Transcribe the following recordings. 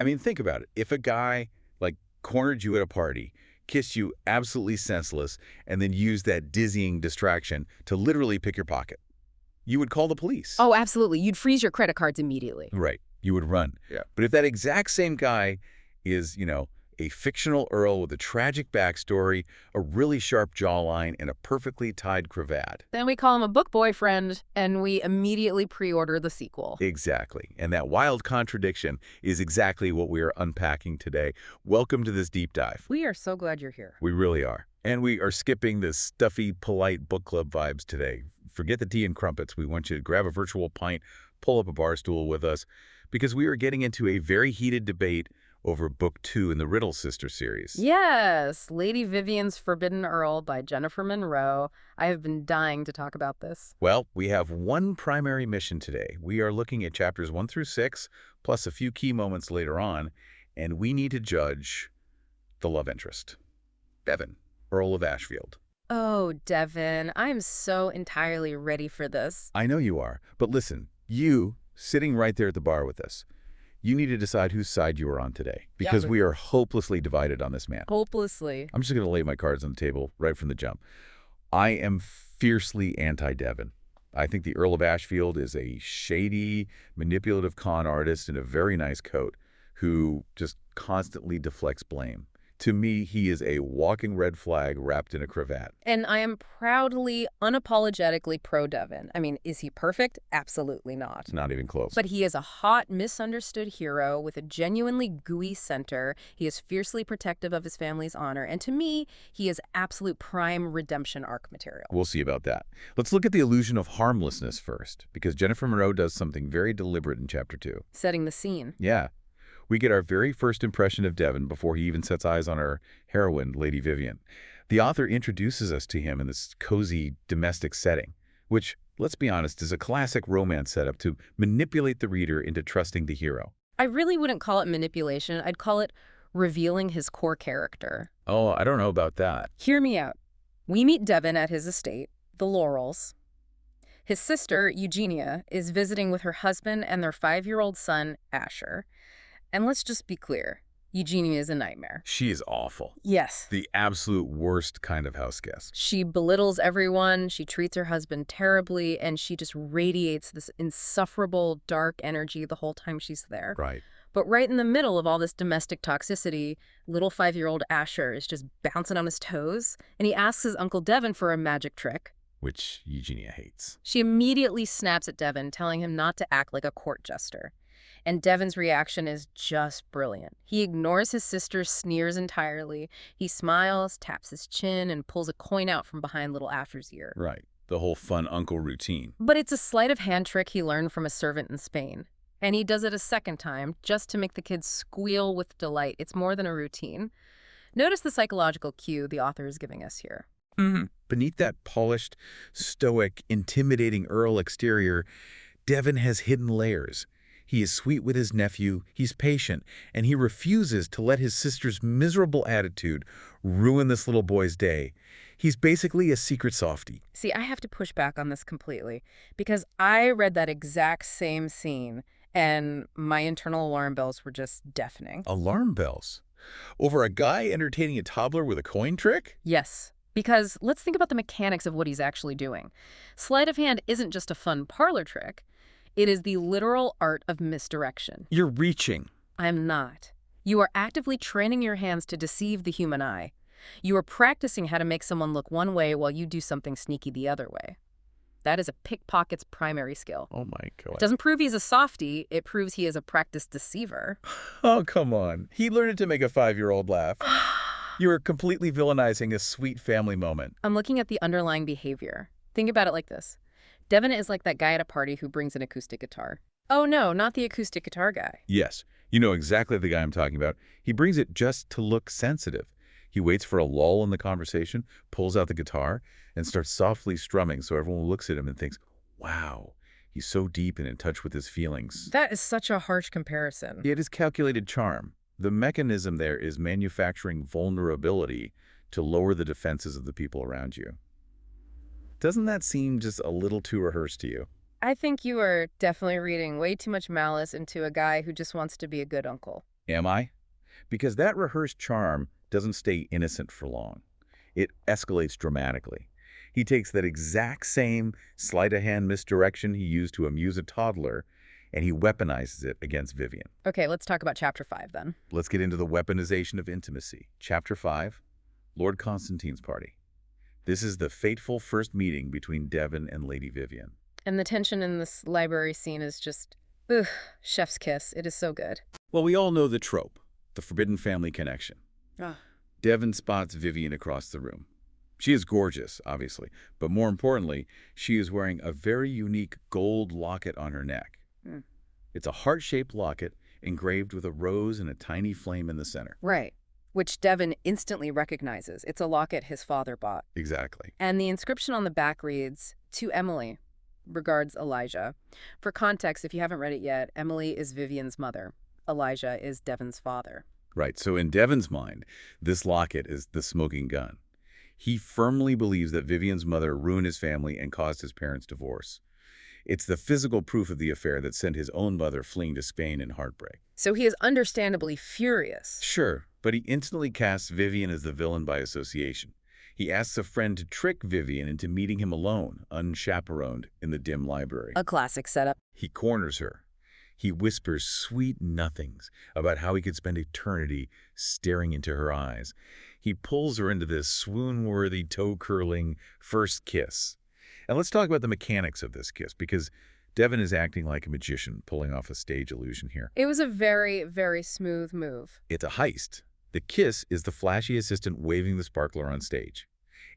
I mean, think about it. If a guy, like, cornered you at a party, kissed you absolutely senseless, and then used that dizzying distraction to literally pick your pocket, you would call the police. Oh, absolutely. You'd freeze your credit cards immediately. Right. You would run. Yeah. But if that exact same guy is, a fictional Earl with a tragic backstory, a really sharp jawline, and a perfectly tied cravat. Then we call him a book boyfriend, and we immediately pre-order the sequel. Exactly. And that wild contradiction is exactly what we are unpacking today. Welcome to this deep dive. We are so glad you're here. We really are. And we are skipping the stuffy, polite book club vibes today. Forget the tea and crumpets. We want you to grab a virtual pint, pull up a bar stool with us, because we are getting into a very heated debate over Book 2 in the Riddle Sisters series. Yes, Lady Vivian's Forbidden Earl by Jennifer Monroe. I have been dying to talk about this. Well, we have one primary mission today. We are looking at chapters 1 through 6, plus a few key moments later on, and we need to judge the love interest. Devin, Earl of Ashfield. Oh, Devin, I'm so entirely ready for this. I know you are, but listen, you, sitting right there at the bar with us, you need to decide whose side you are on today, because we are hopelessly divided on this man. Hopelessly. I'm just going to lay my cards on the table right from the jump. I am fiercely anti-Devin. I think the Earl of Ashfield is a shady, manipulative con artist in a very nice coat who just constantly deflects blame. To me, he is a walking red flag wrapped in a cravat. And I am proudly, unapologetically pro-Devin. I mean, is he perfect? Absolutely not. Not even close. But he is a hot, misunderstood hero with a genuinely gooey center. He is fiercely protective of his family's honor. And to me, he is absolute prime redemption arc material. We'll see about that. Let's look at the illusion of harmlessness first, because Jennifer Monroe does something very deliberate in Chapter 2. Setting the scene. Yeah. We get our very first impression of Devin before he even sets eyes on our heroine, Lady Vivian. The author introduces us to him in this cozy domestic setting, which, let's be honest, is a classic romance setup to manipulate the reader into trusting the hero. I really wouldn't call it manipulation. I'd call it revealing his core character. Oh, I don't know about that. Hear me out. We meet Devin at his estate, the Laurels. His sister, Eugenia, is visiting with her husband and their 5-year-old son, Asher. And let's just be clear, Eugenia is a nightmare. She is awful. Yes. The absolute worst kind of house guest. She belittles everyone, she treats her husband terribly, and she just radiates this insufferable, dark energy the whole time she's there. Right. But right in the middle of all this domestic toxicity, little 5-year-old Asher is just bouncing on his toes, and he asks his Uncle Devin for a magic trick. Which Eugenia hates. She immediately snaps at Devin, telling him not to act like a court jester. And Devin's reaction is just brilliant. He ignores his sister's sneers entirely. He smiles, taps his chin, and pulls a coin out from behind little Asher's ear. Right. The whole fun uncle routine. But it's a sleight of hand trick he learned from a servant in Spain. And he does it a second time, just to make the kids squeal with delight. It's more than a routine. Notice the psychological cue the author is giving us here. Beneath that polished, stoic, intimidating Earl exterior, Devin has hidden layers. He is sweet with his nephew, he's patient, and he refuses to let his sister's miserable attitude ruin this little boy's day. He's basically a secret softie. See, I have to push back on this completely, because I read that exact same scene, and my internal alarm bells were just deafening. Alarm bells? Over a guy entertaining a toddler with a coin trick? Yes. Because let's think about the mechanics of what he's actually doing. Sleight of hand isn't just a fun parlor trick. It is the literal art of misdirection. You're reaching. I'm not. You are actively training your hands to deceive the human eye. You are practicing how to make someone look one way while you do something sneaky the other way. That is a pickpocket's primary skill. Oh my God. It doesn't prove he's a softie, it proves he is a practiced deceiver. Oh, come on. He learned it to make a 5-year-old laugh. You are completely villainizing a sweet family moment. I'm looking at the underlying behavior. Think about it like this. Devin is like that guy at a party who brings an acoustic guitar. Oh no, not the acoustic guitar guy. Yes, you know exactly the guy I'm talking about. He brings it just to look sensitive. He waits for a lull in the conversation, pulls out the guitar, and starts softly strumming so everyone looks at him and thinks, wow, he's so deep and in touch with his feelings. That is such a harsh comparison. It is calculated charm. The mechanism there is manufacturing vulnerability to lower the defenses of the people around you. Doesn't that seem just a little too rehearsed to you? I think you are definitely reading way too much malice into a guy who just wants to be a good uncle. Am I? Because that rehearsed charm doesn't stay innocent for long. It escalates dramatically. He takes that exact same sleight-of-hand misdirection he used to amuse a toddler, and he weaponizes it against Vivian. Okay, let's talk about Chapter 5 then. Let's get into the weaponization of intimacy. Chapter 5, Lord Constantine's Party. This is the fateful first meeting between Devin and Lady Vivian. And the tension in this library scene is just, ugh, chef's kiss. It is so good. Well, we all know the trope, the forbidden family connection. Ah. Devin spots Vivian across the room. She is gorgeous, obviously, but more importantly, she is wearing a very unique gold locket on her neck. It's a heart-shaped locket engraved with a rose and a tiny flame in the center. Right, which Devin instantly recognizes. It's a locket his father bought. Exactly. And the inscription on the back reads, "To Emily, regards Elijah." For context, if you haven't read it yet, Emily is Vivian's mother. Elijah is Devin's father. Right, so in Devin's mind, this locket is the smoking gun. He firmly believes that Vivian's mother ruined his family and caused his parents' divorce. It's the physical proof of the affair that sent his own mother fleeing to Spain in heartbreak. So he is understandably furious. Sure, but he instantly casts Vivian as the villain by association. He asks a friend to trick Vivian into meeting him alone, unchaperoned, in the dim library. A classic setup. He corners her. He whispers sweet nothings about how he could spend eternity staring into her eyes. He pulls her into this swoon-worthy, toe-curling first kiss. And let's talk about the mechanics of this kiss, because Devin is acting like a magician, pulling off a stage illusion here. It was a very, very smooth move. It's a heist. The kiss is the flashy assistant waving the sparkler on stage.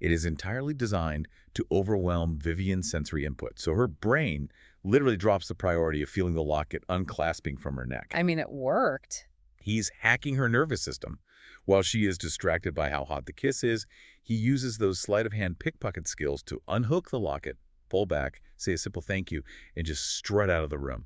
It is entirely designed to overwhelm Vivian's sensory input, so her brain literally drops the priority of feeling the locket unclasping from her neck. I mean, it worked. He's hacking her nervous system. While she is distracted by how hot the kiss is, he uses those sleight-of-hand pickpocket skills to unhook the locket, pull back, say a simple thank you, and just strut out of the room.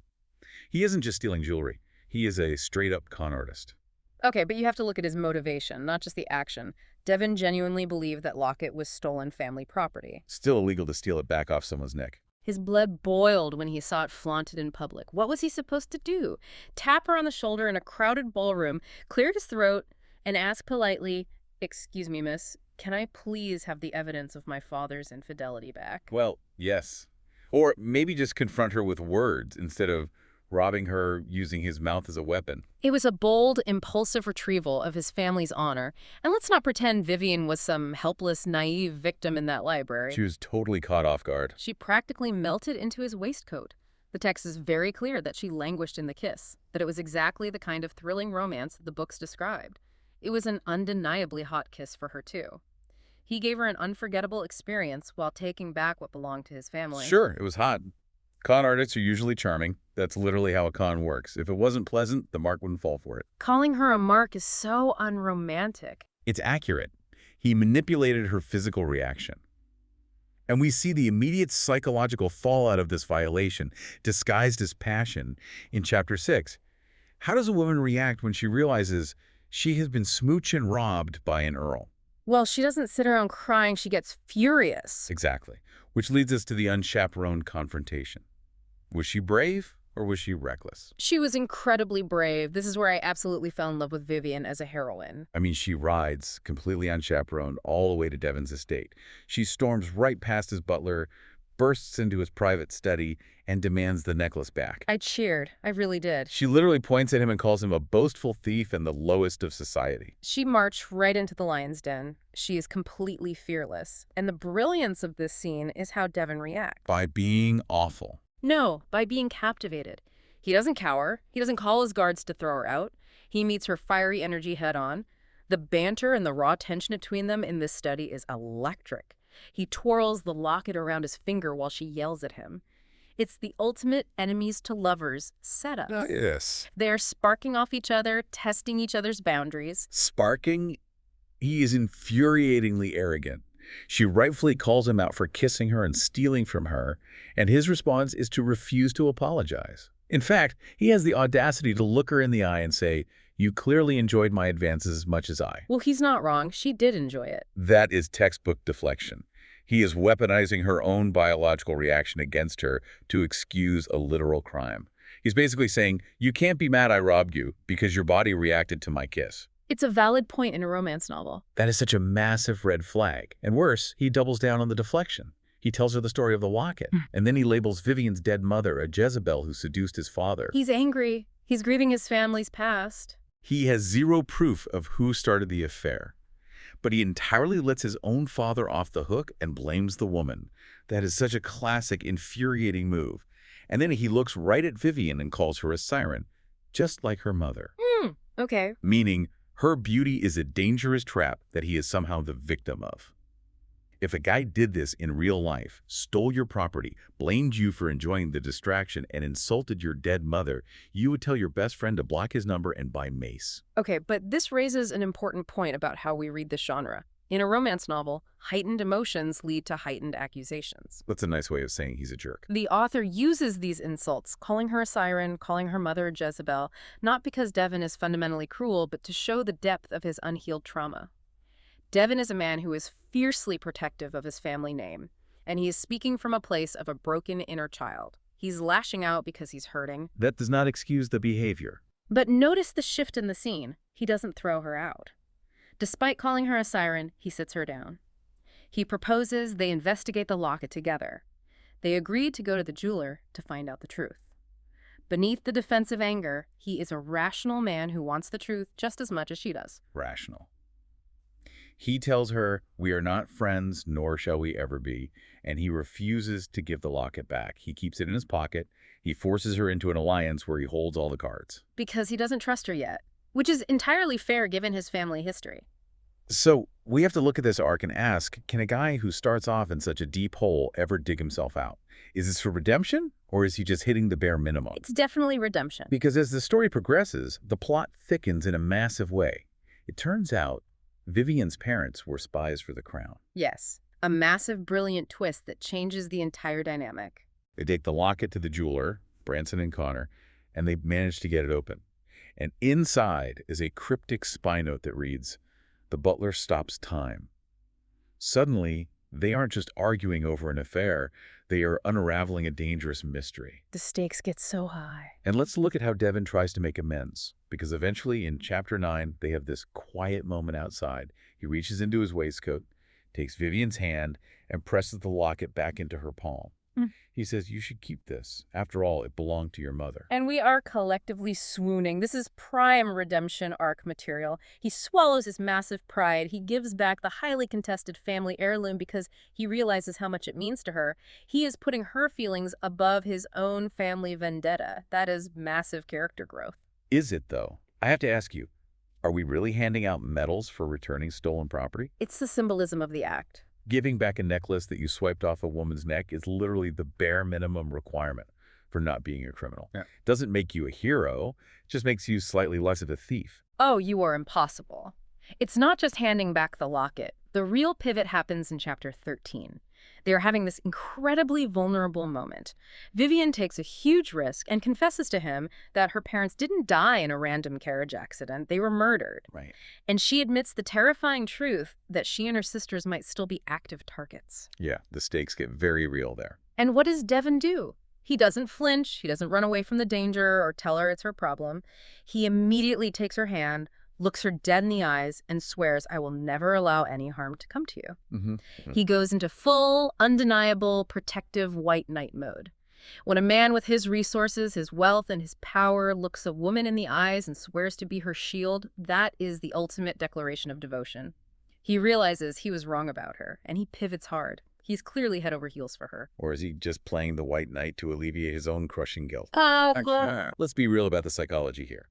He isn't just stealing jewelry. He is a straight-up con artist. Okay, but you have to look at his motivation, not just the action. Devin genuinely believed that locket was stolen family property. Still illegal to steal it back off someone's neck. His blood boiled when he saw it flaunted in public. What was he supposed to do? Tap her on the shoulder in a crowded ballroom, clear his throat, and ask politely, "Excuse me, miss, can I please have the evidence of my father's infidelity back?" Well, yes. Or maybe just confront her with words instead of robbing her using his mouth as a weapon. It was a bold, impulsive retrieval of his family's honor. And let's not pretend Vivian was some helpless, naive victim in that library. She was totally caught off guard. She practically melted into his waistcoat. The text is very clear that she languished in the kiss, that it was exactly the kind of thrilling romance the books described. It was an undeniably hot kiss for her, too. He gave her an unforgettable experience while taking back what belonged to his family. Sure, it was hot. Con artists are usually charming. That's literally how a con works. If it wasn't pleasant, the mark wouldn't fall for it. Calling her a mark is so unromantic. It's accurate. He manipulated her physical reaction. And we see the immediate psychological fallout of this violation, disguised as passion, in Chapter 6. How does a woman react when she realizes she has been smooched and robbed by an earl? Well, she doesn't sit around crying. She gets furious. Exactly. Which leads us to the unchaperoned confrontation. Was she brave or was she reckless? She was incredibly brave. This is where I absolutely fell in love with Vivian as a heroine. I mean, she rides, completely unchaperoned, all the way to Devin's estate. She storms right past his butler, bursts into his private study, and demands the necklace back. I cheered. I really did. She literally points at him and calls him a boastful thief and the lowest of society. She marched right into the lion's den. She is completely fearless. And the brilliance of this scene is how Devin reacts. By being awful. No, by being captivated. He doesn't cower. He doesn't call his guards to throw her out. He meets her fiery energy head on. The banter and the raw tension between them in this study is electric. He twirls the locket around his finger while she yells at him. It's the ultimate enemies to lovers setup. Oh, yes. They're sparking off each other, testing each other's boundaries. Sparking? He is infuriatingly arrogant. She rightfully calls him out for kissing her and stealing from her, and his response is to refuse to apologize. In fact, he has the audacity to look her in the eye and say, "You clearly enjoyed my advances as much as I." Well, he's not wrong. She did enjoy it. That is textbook deflection. He is weaponizing her own biological reaction against her to excuse a literal crime. He's basically saying, you can't be mad I robbed you because your body reacted to my kiss. It's a valid point in a romance novel. That is such a massive red flag. And worse, he doubles down on the deflection. He tells her the story of the locket, and then he labels Vivian's dead mother a Jezebel who seduced his father. He's angry. He's grieving his family's past. He has zero proof of who started the affair, but he entirely lets his own father off the hook and blames the woman. That is such a classic, infuriating move. And then he looks right at Vivian and calls her a siren, just like her mother. Okay. Meaning, her beauty is a dangerous trap that he is somehow the victim of. If a guy did this in real life, stole your property, blamed you for enjoying the distraction, and insulted your dead mother, you would tell your best friend to block his number and buy mace. Okay, but this raises an important point about how we read this genre. In a romance novel, heightened emotions lead to heightened accusations. That's a nice way of saying he's a jerk. The author uses these insults, calling her a siren, calling her mother a Jezebel, not because Devin is fundamentally cruel, but to show the depth of his unhealed trauma. Devin is a man who is fiercely protective of his family name, and he is speaking from a place of a broken inner child. He's lashing out because he's hurting. That does not excuse the behavior. But notice the shift in the scene. He doesn't throw her out. Despite calling her a siren, he sits her down. He proposes they investigate the locket together. They agreed to go to the jeweler to find out the truth. Beneath the defensive anger, he is a rational man who wants the truth just as much as she does. Rational. He tells her, we are not friends, nor shall we ever be, and he refuses to give the locket back. He keeps it in his pocket. He forces her into an alliance where he holds all the cards. Because he doesn't trust her yet, which is entirely fair given his family history. So we have to look at this arc and ask, can a guy who starts off in such a deep hole ever dig himself out? Is this for redemption, or is he just hitting the bare minimum? It's definitely redemption. Because as the story progresses, the plot thickens in a massive way. It turns out Vivian's parents were spies for the crown. Yes, a massive, brilliant twist that changes the entire dynamic. They take the locket to the jeweler, Branson and Connor, and they manage to get it open. And inside is a cryptic spy note that reads, "The butler stops time." Suddenly, they aren't just arguing over an affair, they are unraveling a dangerous mystery. The stakes get so high. And let's look at how Devin tries to make amends, because eventually in Chapter 9, they have this quiet moment outside. He reaches into his waistcoat, takes Vivian's hand, and presses the locket back into her palm. He says, you should keep this. After all, it belonged to your mother. And we are collectively swooning. This is prime redemption arc material. He swallows his massive pride. He gives back the highly contested family heirloom because he realizes how much it means to her. He is putting her feelings above his own family vendetta. That is massive character growth. Is it, though? I have to ask you, are we really handing out medals for returning stolen property? It's the symbolism of the act. Giving back a necklace that you swiped off a woman's neck is literally the bare minimum requirement for not being a criminal. Yeah. Doesn't make you a hero, it just makes you slightly less of a thief. Oh, you are impossible. It's not just handing back the locket. The real pivot happens in Chapter 13. They are having this incredibly vulnerable moment. Vivian takes a huge risk and confesses to him that her parents didn't die in a random carriage accident. They were murdered. Right. And she admits the terrifying truth that she and her sisters might still be active targets. Yeah, the stakes get very real there. And what does Devin do? He doesn't flinch. He doesn't run away from the danger or tell her it's her problem. He immediately takes her hand, looks her dead in the eyes, and swears, I will never allow any harm to come to you. He goes into full, undeniable, protective white knight mode. When a man with his resources, his wealth, and his power looks a woman in the eyes and swears to be her shield, that is the ultimate declaration of devotion. He realizes he was wrong about her, and he pivots hard. He's clearly head over heels for her. Or is he just playing the white knight to alleviate his own crushing guilt? Okay. Let's be real about the psychology here.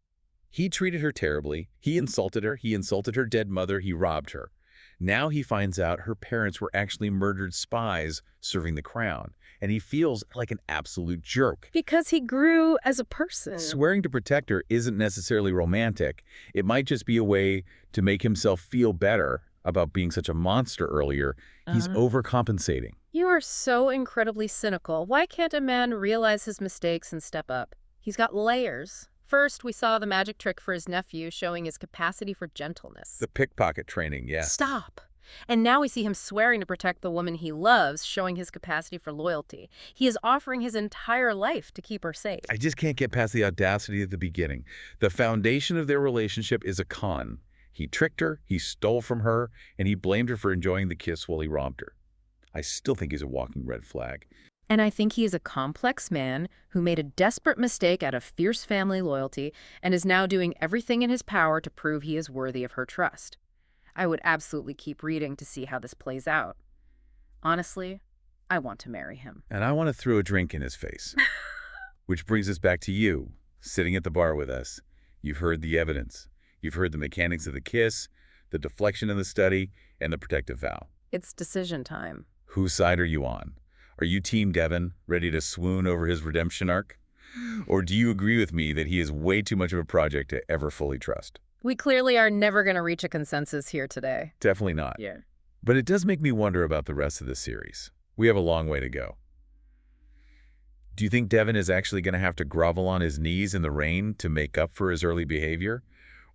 He treated her terribly. He insulted her. He insulted her dead mother. He robbed her. Now he finds out her parents were actually murdered spies serving the crown, and he feels like an absolute jerk. Because he grew as a person. Swearing to protect her isn't necessarily romantic. It might just be a way to make himself feel better about being such a monster earlier. He's overcompensating. You are so incredibly cynical. Why can't a man realize his mistakes and step up? He's got layers. First, we saw the magic trick for his nephew, showing his capacity for gentleness. The pickpocket training, yeah. Stop. And now we see him swearing to protect the woman he loves, showing his capacity for loyalty. He is offering his entire life to keep her safe. I just can't get past the audacity at the beginning. The foundation of their relationship is a con. He tricked her, he stole from her, and he blamed her for enjoying the kiss while he romped her. I still think he's a walking red flag. And I think he is a complex man who made a desperate mistake out of fierce family loyalty and is now doing everything in his power to prove he is worthy of her trust. I would absolutely keep reading to see how this plays out. Honestly, I want to marry him. And I want to throw a drink in his face. Which brings us back to you, sitting at the bar with us. You've heard the evidence. You've heard the mechanics of the kiss, the deflection in the study, and the protective vow. It's decision time. Whose side are you on? Are you Team Devin, ready to swoon over his redemption arc? Or do you agree with me that he is way too much of a project to ever fully trust? We clearly are never going to reach a consensus here today. Definitely not. Yeah. But it does make me wonder about the rest of the series. We have a long way to go. Do you think Devin is actually going to have to grovel on his knees in the rain to make up for his early behavior?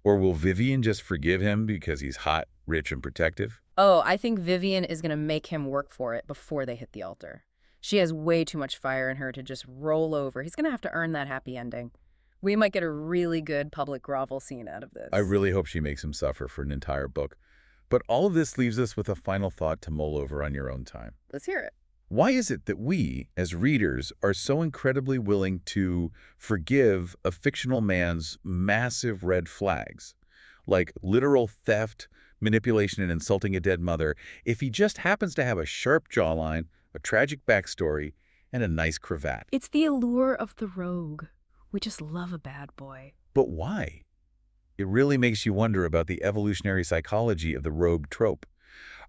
Or will Vivian just forgive him because he's hot, rich, and protective? Oh, I think Vivian is going to make him work for it before they hit the altar. She has way too much fire in her to just roll over. He's going to have to earn that happy ending. We might get a really good public grovel scene out of this. I really hope she makes him suffer for an entire book. But all of this leaves us with a final thought to mull over on your own time. Let's hear it. Why is it that we, as readers, are so incredibly willing to forgive a fictional man's massive red flags, like literal theft, manipulation, and insulting a dead mother, if he just happens to have a sharp jawline, a tragic backstory, and a nice cravat? It's the allure of the rogue. We just love a bad boy. But why? It really makes you wonder about the evolutionary psychology of the rogue trope.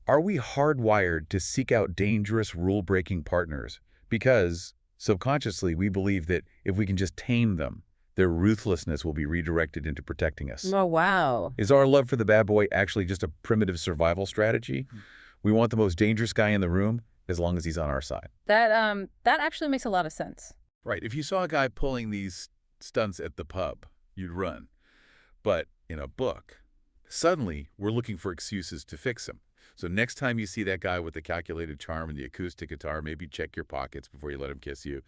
Are we hardwired to seek out dangerous, rule-breaking partners? Because, subconsciously, we believe that if we can just tame them, their ruthlessness will be redirected into protecting us. Oh, wow. Is our love for the bad boy actually just a primitive survival strategy? We want the most dangerous guy in the room as long as he's on our side. That actually makes a lot of sense. Right. If you saw a guy pulling these stunts at the pub, you'd run. But in a book, suddenly we're looking for excuses to fix him. So next time you see that guy with the calculated charm and the acoustic guitar, maybe check your pockets before you let him kiss you.